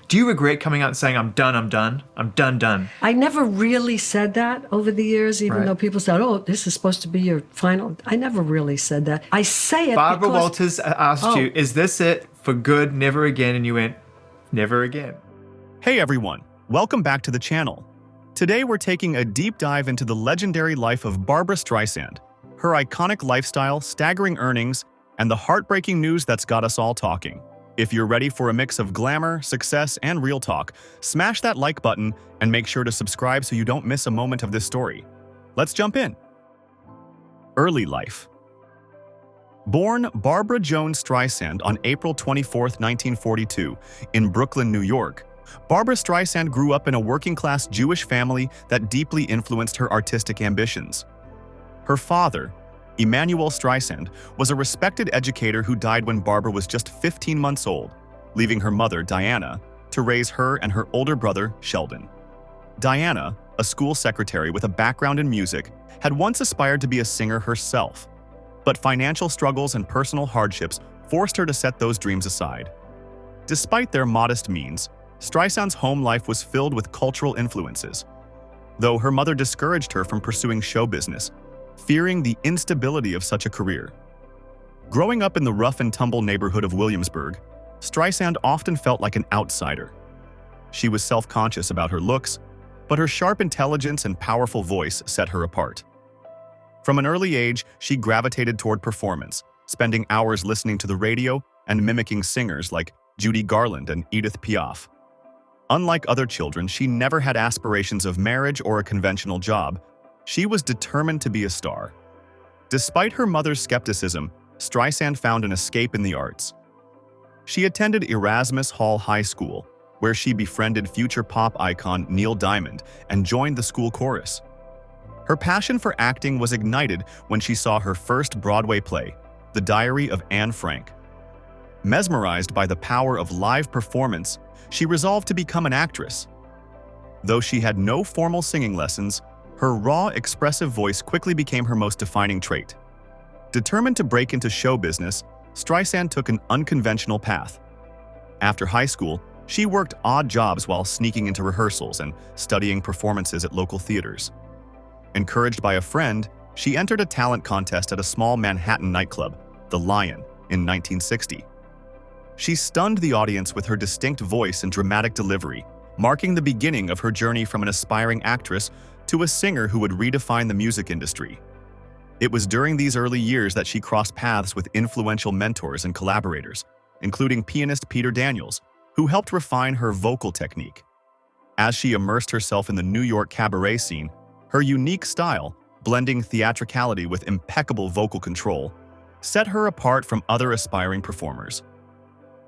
Do you regret coming out and saying, I'm done, I'm done? I never really said that over the years, even though people said, oh, this is supposed to be your final. I never really said that. I say it Barbara because... Walters asked you, is this it for good, never again? And you went, never again. Hey everyone, welcome back to the channel. Today we're taking a deep dive into the legendary life of Barbra Streisand, her iconic lifestyle, staggering earnings, and the heartbreaking news that's got us all talking. If you're ready for a mix of glamour, success, and real talk, smash that like button and make sure to subscribe so you don't miss a moment of this story. Let's jump in. Early life. Born Barbra Jones Streisand on April 24, 1942, in Brooklyn, New York, Barbra Streisand grew up in a working-class Jewish family that deeply influenced her artistic ambitions. Her father, Emanuel Streisand, was a respected educator who died when Barbra was just 15 months old, leaving her mother, Diana, to raise her and her older brother, Sheldon. Diana, a school secretary with a background in music, had once aspired to be a singer herself, but financial struggles and personal hardships forced her to set those dreams aside. Despite their modest means, Streisand's home life was filled with cultural influences. Though her mother discouraged her from pursuing show business, fearing the instability of such a career. Growing up in the rough-and-tumble neighborhood of Williamsburg, Streisand often felt like an outsider. She was self-conscious about her looks, but her sharp intelligence and powerful voice set her apart. From an early age, she gravitated toward performance, spending hours listening to the radio and mimicking singers like Judy Garland and Edith Piaf. Unlike other children, she never had aspirations of marriage or a conventional job. She was determined to be a star. Despite her mother's skepticism, Streisand found an escape in the arts. She attended Erasmus Hall High School, where she befriended future pop icon Neil Diamond and joined the school chorus. Her passion for acting was ignited when she saw her first Broadway play, The Diary of Anne Frank. Mesmerized by the power of live performance, she resolved to become an actress. Though she had no formal singing lessons, her raw, expressive voice quickly became her most defining trait. Determined to break into show business, Streisand took an unconventional path. After high school, she worked odd jobs while sneaking into rehearsals and studying performances at local theaters. Encouraged by a friend, she entered a talent contest at a small Manhattan nightclub, The Lion, in 1960. She stunned the audience with her distinct voice and dramatic delivery, marking the beginning of her journey from an aspiring actress to a singer who would redefine the music industry. It was during these early years that she crossed paths with influential mentors and collaborators, including pianist Peter Daniels, who helped refine her vocal technique. As she immersed herself in the New York cabaret scene, her unique style, blending theatricality with impeccable vocal control, set her apart from other aspiring performers.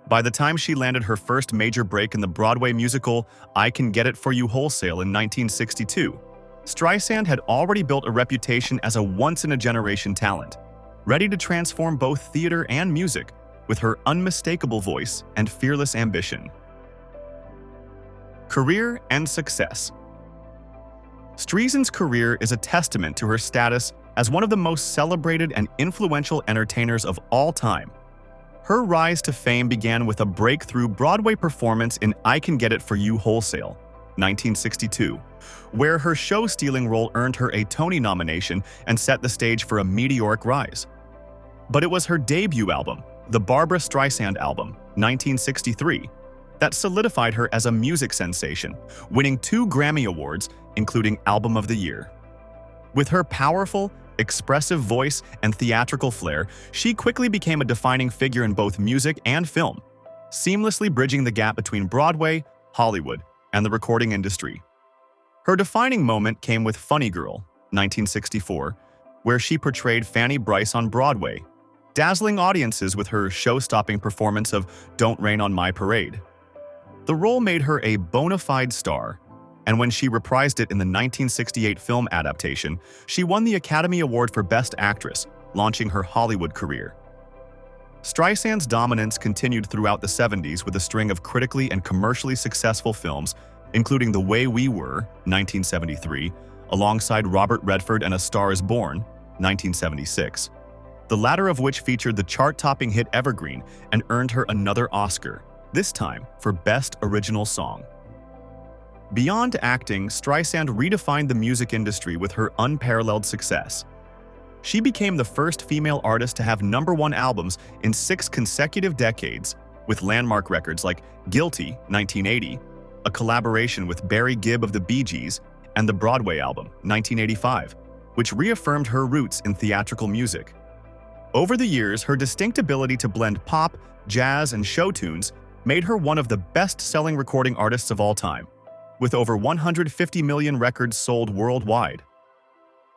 By the time she landed her first major break in the Broadway musical I Can Get It For You Wholesale in 1962, Streisand had already built a reputation as a once-in-a-generation talent, ready to transform both theater and music with her unmistakable voice and fearless ambition. Career and success. Streisand's career is a testament to her status as one of the most celebrated and influential entertainers of all time. Her rise to fame began with a breakthrough Broadway performance in I Can Get It For You Wholesale, 1962, where her show-stealing role earned her a Tony nomination and set the stage for a meteoric rise. But it was her debut album, the Barbra Streisand album, 1963, that solidified her as a music sensation, winning 2 Grammy Awards, including Album of the Year. With her powerful, expressive voice and theatrical flair, she quickly became a defining figure in both music and film, seamlessly bridging the gap between Broadway, Hollywood, and the recording industry. Her defining moment came with Funny Girl, 1964, where she portrayed Fanny Brice on Broadway, dazzling audiences with her show-stopping performance of Don't Rain on My Parade. The role made her a bona fide star, and when she reprised it in the 1968 film adaptation, she won the Academy Award for Best Actress, launching her Hollywood career. Streisand's dominance continued throughout the 70s with a string of critically and commercially successful films, including The Way We Were, 1973, alongside Robert Redford and A Star Is Born, 1976, the latter of which featured the chart-topping hit Evergreen and earned her another Oscar, this time for Best Original Song. Beyond acting, Streisand redefined the music industry with her unparalleled success. She became the first female artist to have #1 albums in 6 consecutive decades, with landmark records like Guilty, 1980, a collaboration with Barry Gibb of the Bee Gees, and the Broadway album, 1985, which reaffirmed her roots in theatrical music. Over the years, her distinct ability to blend pop, jazz, and show tunes made her one of the best-selling recording artists of all time, with over 150 million records sold worldwide.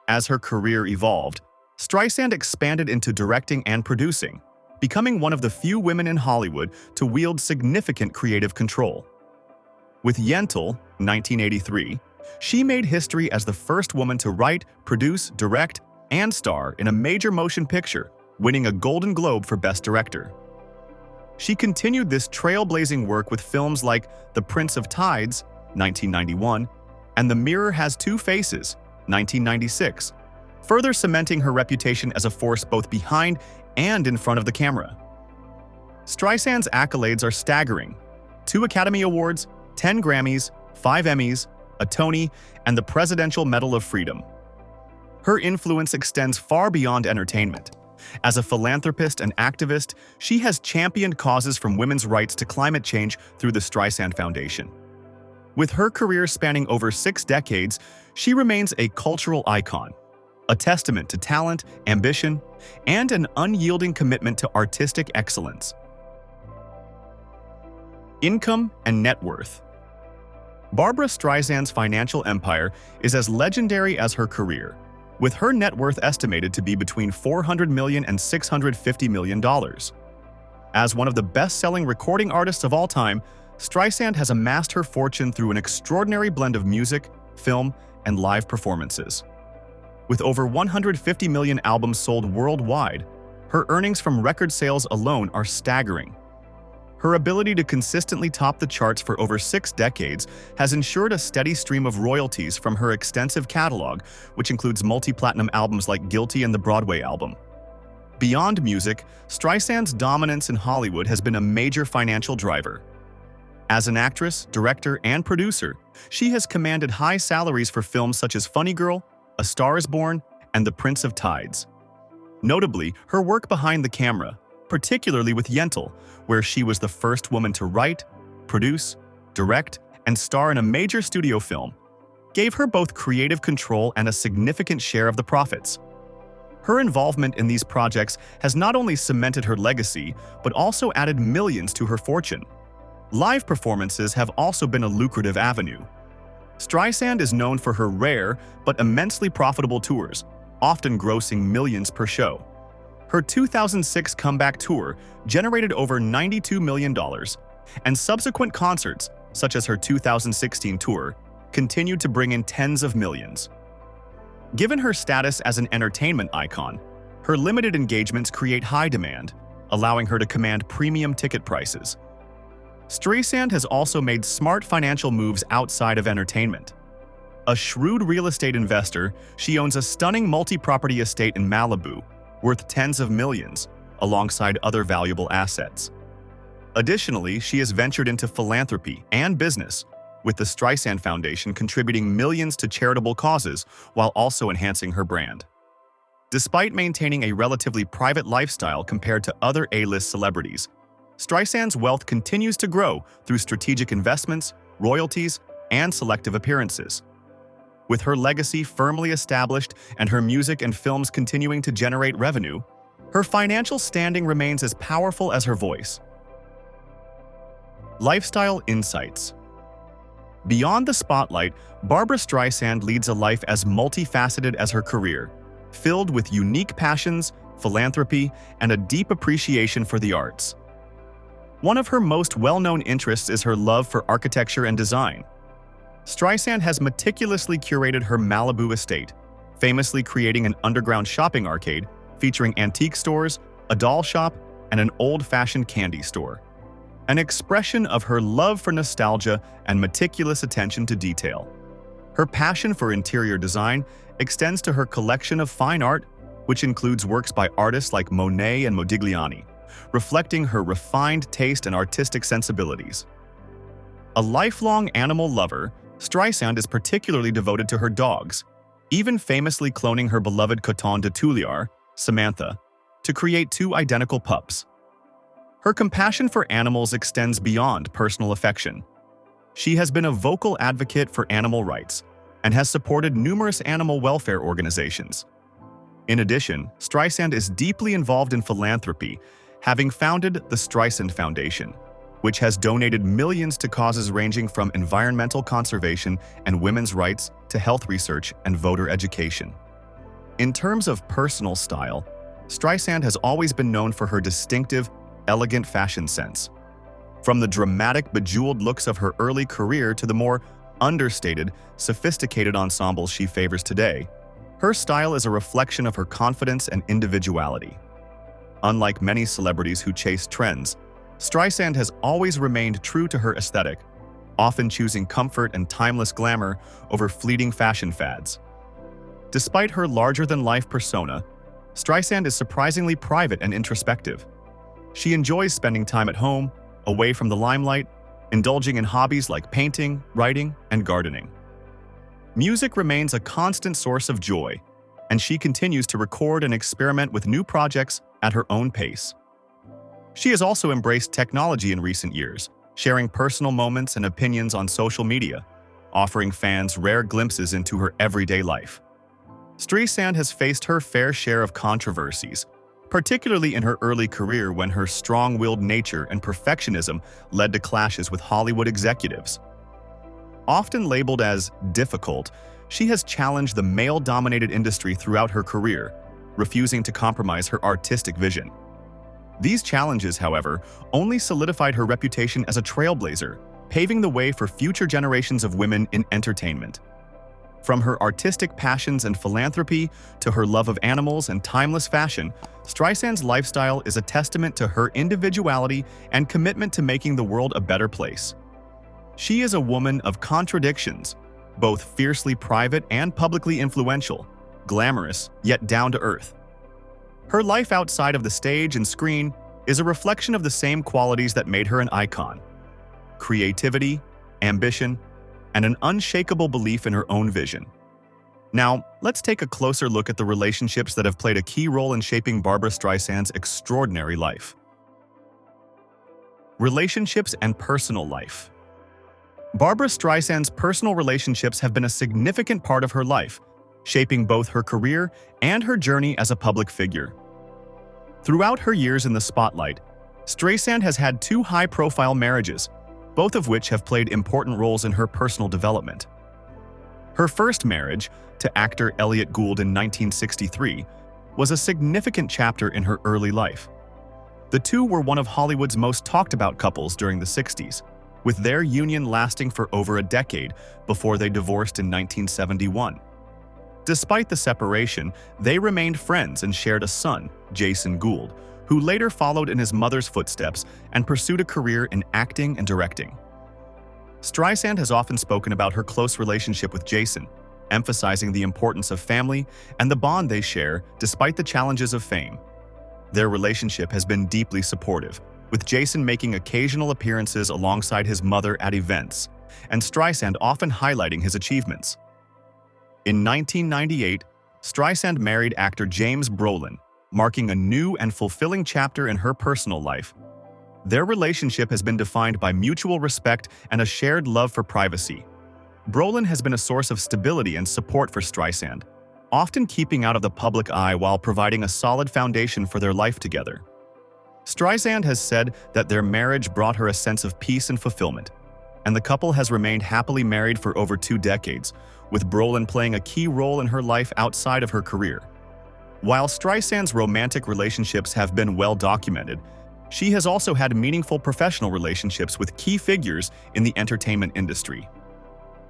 As her career evolved, Streisand expanded into directing and producing, becoming one of the few women in Hollywood to wield significant creative control. With Yentl, 1983, she made history as the first woman to write, produce, direct, and star in a major motion picture, winning a Golden Globe for Best Director. She continued this trailblazing work with films like The Prince of Tides, 1991, and The Mirror Has Two Faces, 1996, further cementing her reputation as a force both behind and in front of the camera. Streisand's accolades are staggering: 2 Academy Awards, 10 Grammys, 5 Emmys, a Tony, and the Presidential Medal of Freedom. Her influence extends far beyond entertainment. As a philanthropist and activist, she has championed causes from women's rights to climate change through the Streisand Foundation. With her career spanning over 6 decades, she remains a cultural icon, a testament to talent, ambition, and an unyielding commitment to artistic excellence. Income and net worth. Barbra Streisand's financial empire is as legendary as her career, with her net worth estimated to be between $400 million and $650 million. As one of the best-selling recording artists of all time, Streisand has amassed her fortune through an extraordinary blend of music, film, and live performances. With over 150 million albums sold worldwide, her earnings from record sales alone are staggering. Her ability to consistently top the charts for over 6 decades has ensured a steady stream of royalties from her extensive catalog, which includes multi-platinum albums like Guilty and the Broadway album. Beyond music, Streisand's dominance in Hollywood has been a major financial driver. As an actress, director, and producer, she has commanded high salaries for films such as Funny Girl, A Star is Born, and The Prince of Tides. Notably, her work behind the camera, particularly with Yentl, where she was the first woman to write, produce, direct, and star in a major studio film, gave her both creative control and a significant share of the profits. Her involvement in these projects has not only cemented her legacy, but also added millions to her fortune. Live performances have also been a lucrative avenue. Streisand is known for her rare but immensely profitable tours, often grossing millions per show. Her 2006 comeback tour generated over $92 million, and subsequent concerts, such as her 2016 tour, continued to bring in tens of millions. Given her status as an entertainment icon, her limited engagements create high demand, allowing her to command premium ticket prices. Streisand has also made smart financial moves outside of entertainment. A shrewd real estate investor, she owns a stunning multi-property estate in Malibu, worth tens of millions, alongside other valuable assets. Additionally, she has ventured into philanthropy and business, with the Streisand Foundation contributing millions to charitable causes while also enhancing her brand. Despite maintaining a relatively private lifestyle compared to other A-list celebrities, Streisand's wealth continues to grow through strategic investments, royalties, and selective appearances. With her legacy firmly established and her music and films continuing to generate revenue, her financial standing remains as powerful as her voice. Lifestyle insights. Beyond the spotlight, Barbra Streisand leads a life as multifaceted as her career, filled with unique passions, philanthropy, and a deep appreciation for the arts. One of her most well-known interests is her love for architecture and design. Streisand has meticulously curated her Malibu estate, famously creating an underground shopping arcade featuring antique stores, a doll shop, and an old-fashioned candy store. An expression of her love for nostalgia and meticulous attention to detail. Her passion for interior design extends to her collection of fine art, which includes works by artists like Monet and Modigliani, reflecting her refined taste and artistic sensibilities. A lifelong animal lover, Streisand is particularly devoted to her dogs, even famously cloning her beloved Coton de Tuileries, Samantha, to create two identical pups. Her compassion for animals extends beyond personal affection. She has been a vocal advocate for animal rights and has supported numerous animal welfare organizations. In addition, Streisand is deeply involved in philanthropy, having founded the Streisand Foundation, which has donated millions to causes ranging from environmental conservation and women's rights to health research and voter education. In terms of personal style, Streisand has always been known for her distinctive, elegant fashion sense. From the dramatic, bejeweled looks of her early career to the more understated, sophisticated ensembles she favors today, her style is a reflection of her confidence and individuality. Unlike many celebrities who chase trends, Streisand has always remained true to her aesthetic, often choosing comfort and timeless glamour over fleeting fashion fads. Despite her larger-than-life persona, Streisand is surprisingly private and introspective. She enjoys spending time at home, away from the limelight, indulging in hobbies like painting, writing, and gardening. Music remains a constant source of joy, and she continues to record and experiment with new projects at her own pace. She has also embraced technology in recent years, sharing personal moments and opinions on social media, offering fans rare glimpses into her everyday life. Streisand has faced her fair share of controversies, particularly in her early career when her strong-willed nature and perfectionism led to clashes with Hollywood executives. Often labeled as difficult, she has challenged the male-dominated industry throughout her career, refusing to compromise her artistic vision. These challenges, however, only solidified her reputation as a trailblazer, paving the way for future generations of women in entertainment. From her artistic passions and philanthropy to her love of animals and timeless fashion, Streisand's lifestyle is a testament to her individuality and commitment to making the world a better place. She is a woman of contradictions, both fiercely private and publicly influential, glamorous yet down-to-earth. Her life outside of the stage and screen is a reflection of the same qualities that made her an icon: creativity, ambition, and an unshakable belief in her own vision. Now, let's take a closer look at the relationships that have played a key role in shaping Barbra Streisand's extraordinary life. Relationships and personal life. Barbra Streisand's personal relationships have been a significant part of her life, shaping both her career and her journey as a public figure. Throughout her years in the spotlight, Streisand has had two high-profile marriages, both of which have played important roles in her personal development. Her first marriage, to actor Elliott Gould in 1963, was a significant chapter in her early life. The two were one of Hollywood's most talked-about couples during the 60s, with their union lasting for over a decade before they divorced in 1971. Despite the separation, they remained friends and shared a son, Jason Gould, who later followed in his mother's footsteps and pursued a career in acting and directing. Streisand has often spoken about her close relationship with Jason, emphasizing the importance of family and the bond they share despite the challenges of fame. Their relationship has been deeply supportive, with Jason making occasional appearances alongside his mother at events, and Streisand often highlighting his achievements. In 1998, Streisand married actor James Brolin, marking a new and fulfilling chapter in her personal life. Their relationship has been defined by mutual respect and a shared love for privacy. Brolin has been a source of stability and support for Streisand, often keeping out of the public eye while providing a solid foundation for their life together. Streisand has said that their marriage brought her a sense of peace and fulfillment, and the couple has remained happily married for over 2 decades, with Brolin playing a key role in her life outside of her career. While Streisand's romantic relationships have been well documented, she has also had meaningful professional relationships with key figures in the entertainment industry.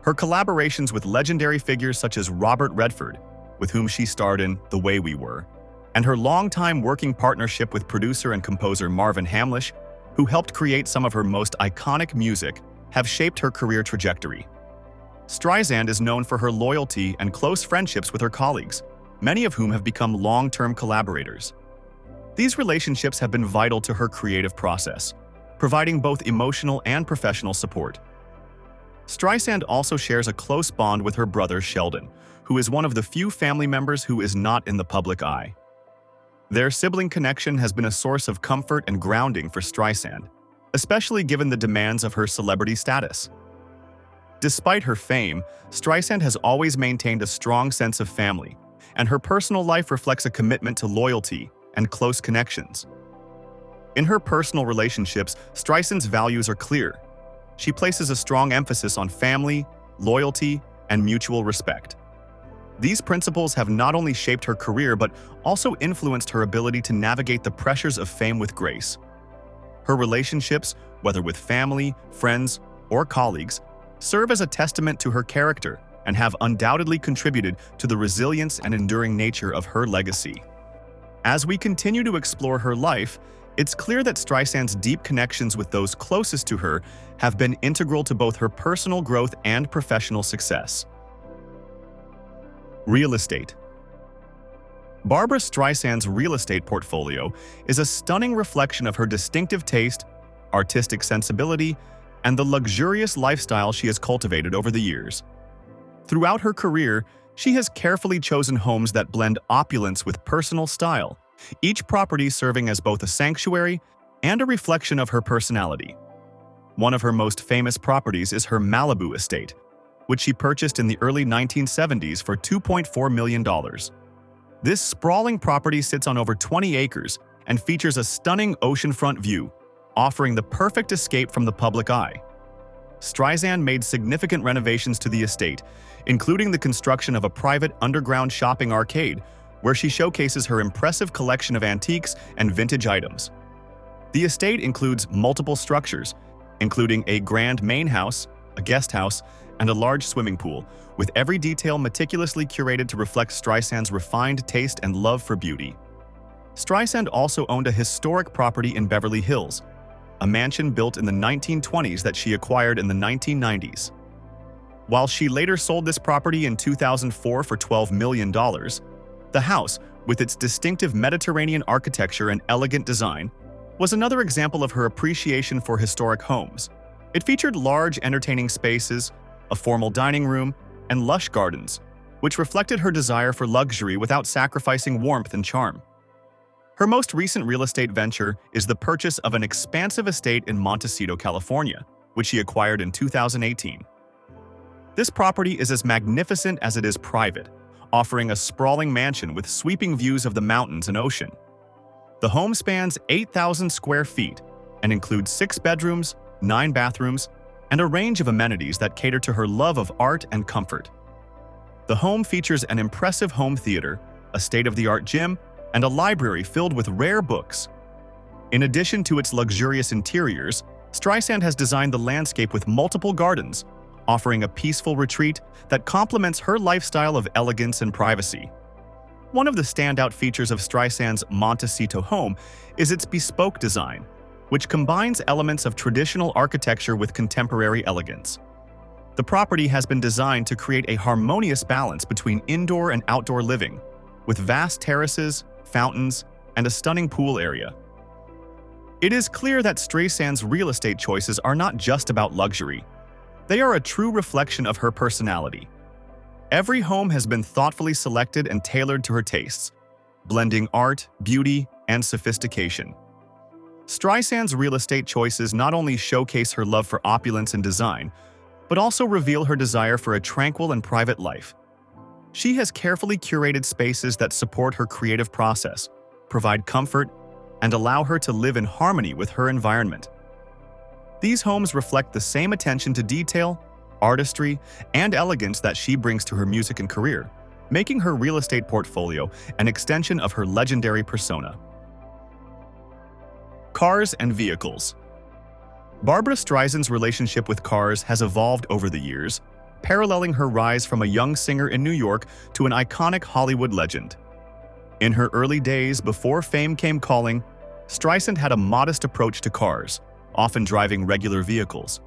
Her collaborations with legendary figures such as Robert Redford, with whom she starred in The Way We Were, and her longtime working partnership with producer and composer Marvin Hamlisch, who helped create some of her most iconic music, have shaped her career trajectory. Streisand is known for her loyalty and close friendships with her colleagues, many of whom have become long-term collaborators. These relationships have been vital to her creative process, providing both emotional and professional support. Streisand also shares a close bond with her brother Sheldon, who is one of the few family members who is not in the public eye. Their sibling connection has been a source of comfort and grounding for Streisand, especially given the demands of her celebrity status. Despite her fame, Streisand has always maintained a strong sense of family, and her personal life reflects a commitment to loyalty and close connections. In her personal relationships, Streisand's values are clear. She places a strong emphasis on family, loyalty, and mutual respect. These principles have not only shaped her career but also influenced her ability to navigate the pressures of fame with grace. Her relationships, whether with family, friends, or colleagues, serve as a testament to her character and have undoubtedly contributed to the resilience and enduring nature of her legacy. As we continue to explore her life, it's clear that Streisand's deep connections with those closest to her have been integral to both her personal growth and professional success. Real estate. Barbra Streisand's real estate portfolio is a stunning reflection of her distinctive taste, artistic sensibility, and the luxurious lifestyle she has cultivated over the years. Throughout her career, she has carefully chosen homes that blend opulence with personal style, each property serving as both a sanctuary and a reflection of her personality. One of her most famous properties is her Malibu estate, which she purchased in the early 1970s for $2.4 million. This sprawling property sits on over 20 acres and features a stunning oceanfront view, offering the perfect escape from the public eye. Streisand made significant renovations to the estate, including the construction of a private underground shopping arcade, where she showcases her impressive collection of antiques and vintage items. The estate includes multiple structures, including a grand main house, a guest house, and a large swimming pool, with every detail meticulously curated to reflect Streisand's refined taste and love for beauty. Streisand also owned a historic property in Beverly Hills, a mansion built in the 1920s that she acquired in the 1990s. While she later sold this property in 2004 for $12 million, the house, with its distinctive Mediterranean architecture and elegant design, was another example of her appreciation for historic homes. It featured large entertaining spaces, a formal dining room, and lush gardens, which reflected her desire for luxury without sacrificing warmth and charm. Her most recent real estate venture is the purchase of an expansive estate in Montecito, California, which she acquired in 2018. This property is as magnificent as it is private, offering a sprawling mansion with sweeping views of the mountains and ocean. The home spans 8,000 square feet and includes 6 bedrooms, 9 bathrooms, and a range of amenities that cater to her love of art and comfort. The home features an impressive home theater, a state-of-the-art gym, and a library filled with rare books. In addition to its luxurious interiors, Streisand has designed the landscape with multiple gardens, offering a peaceful retreat that complements her lifestyle of elegance and privacy. One of the standout features of Streisand's Montecito home is its bespoke design, which combines elements of traditional architecture with contemporary elegance. The property has been designed to create a harmonious balance between indoor and outdoor living, with vast terraces, fountains, and a stunning pool area. It is clear that Streisand's real estate choices are not just about luxury. They are a true reflection of her personality. Every home has been thoughtfully selected and tailored to her tastes, blending art, beauty, and sophistication. Streisand's real estate choices not only showcase her love for opulence and design, but also reveal her desire for a tranquil and private life. She has carefully curated spaces that support her creative process, provide comfort, and allow her to live in harmony with her environment. These homes reflect the same attention to detail, artistry, and elegance that she brings to her music and career, making her real estate portfolio an extension of her legendary persona. Cars and vehicles. Barbra Streisand's relationship with cars has evolved over the years, paralleling her rise from a young singer in New York to an iconic Hollywood legend. In her early days before fame came calling, Streisand had a modest approach to cars, often driving regular vehicles.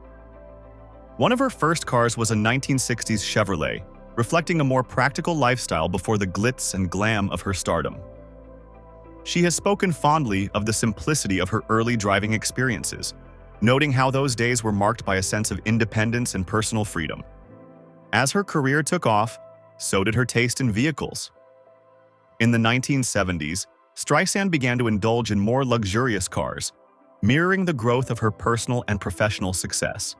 One of her first cars was a 1960s Chevrolet, reflecting a more practical lifestyle before the glitz and glam of her stardom. she has spoken fondly of the simplicity of her early driving experiences, noting how those days were marked by a sense of independence and personal freedom. As her career took off, so did her taste in vehicles. In the 1970s, Streisand began to indulge in more luxurious cars, mirroring the growth of her personal and professional success.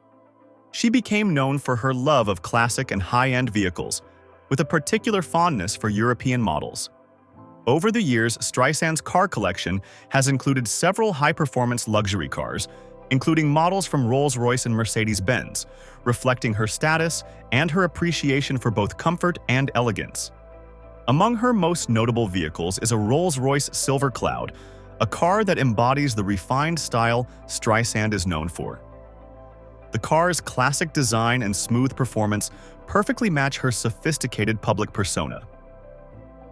She became known for her love of classic and high-end vehicles, with a particular fondness for European models. Over the years, Streisand's car collection has included several high-performance luxury cars, including models from Rolls-Royce and Mercedes-Benz, reflecting her status and her appreciation for both comfort and elegance. Among her most notable vehicles is a Rolls-Royce Silver Cloud, a car that embodies the refined style Streisand is known for. The car's classic design and smooth performance perfectly match her sophisticated public persona.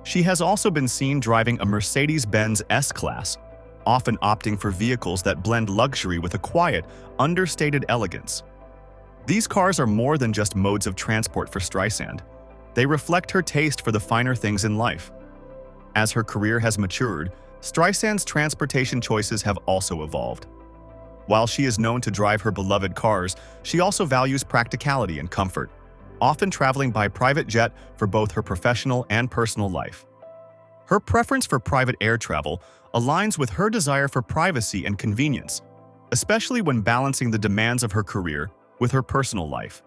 She has also been seen driving a Mercedes-Benz S-Class, often opting for vehicles that blend luxury with a quiet, understated elegance. These cars are more than just modes of transport for Streisand. They reflect her taste for the finer things in life. As her career has matured, Streisand's transportation choices have also evolved. While she is known to drive her beloved cars, she also values practicality and comfort, often traveling by private jet for both her professional and personal life. Her preference for private air travel aligns with her desire for privacy and convenience, especially when balancing the demands of her career with her personal life.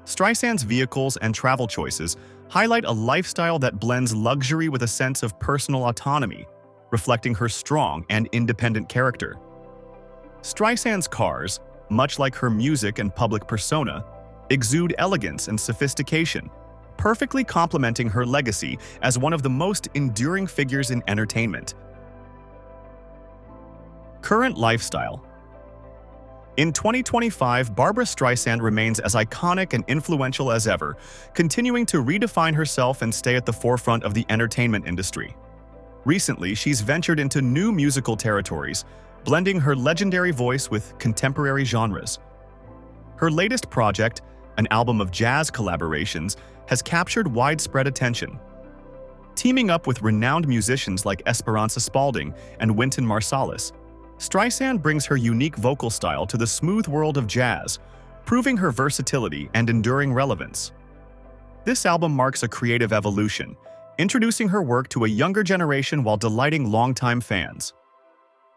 Streisand's vehicles and travel choices highlight a lifestyle that blends luxury with a sense of personal autonomy, reflecting her strong and independent character. Streisand's cars, much like her music and public persona, exude elegance and sophistication, perfectly complementing her legacy as one of the most enduring figures in entertainment. Current lifestyle. In 2025, Barbra Streisand remains as iconic and influential as ever, continuing to redefine herself and stay at the forefront of the entertainment industry. Recently, she's ventured into new musical territories, blending her legendary voice with contemporary genres. Her latest project, an album of jazz collaborations, has captured widespread attention. Teaming up with renowned musicians like Esperanza Spalding and Wynton Marsalis, Streisand brings her unique vocal style to the smooth world of jazz, proving her versatility and enduring relevance. This album marks a creative evolution, introducing her work to a younger generation while delighting longtime fans.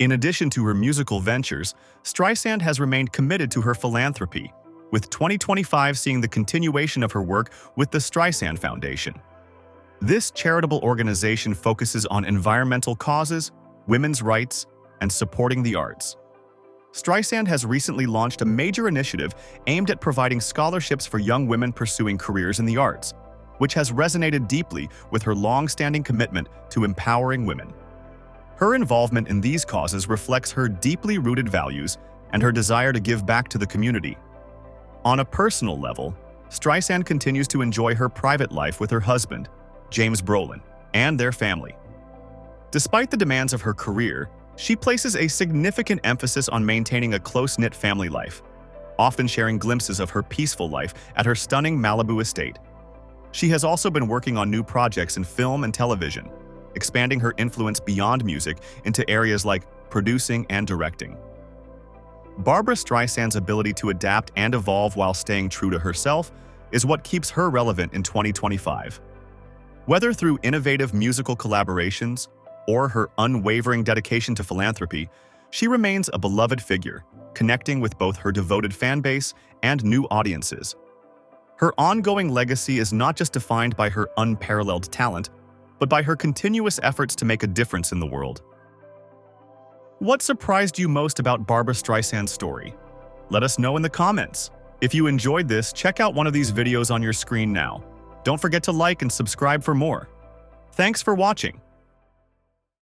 In addition to her musical ventures, Streisand has remained committed to her philanthropy, with 2025 seeing the continuation of her work with the Streisand Foundation. This charitable organization focuses on environmental causes, women's rights, and supporting the arts. Streisand has recently launched a major initiative aimed at providing scholarships for young women pursuing careers in the arts, which has resonated deeply with her long-standing commitment to empowering women. Her involvement in these causes reflects her deeply rooted values and her desire to give back to the community. On a personal level, Streisand continues to enjoy her private life with her husband, James Brolin, and their family. Despite the demands of her career, she places a significant emphasis on maintaining a close-knit family life, often sharing glimpses of her peaceful life at her stunning Malibu estate. She has also been working on new projects in film and television, expanding her influence beyond music into areas like producing and directing. Barbra Streisand's ability to adapt and evolve while staying true to herself is what keeps her relevant in 2025. Whether through innovative musical collaborations or her unwavering dedication to philanthropy, she remains a beloved figure, connecting with both her devoted fan base and new audiences. Her ongoing legacy is not just defined by her unparalleled talent, but by her continuous efforts to make a difference in the world. What surprised you most about Barbra Streisand's story? Let us know in the comments. If you enjoyed this, check out one of these videos on your screen now. Don't forget to like and subscribe for more. Thanks for watching.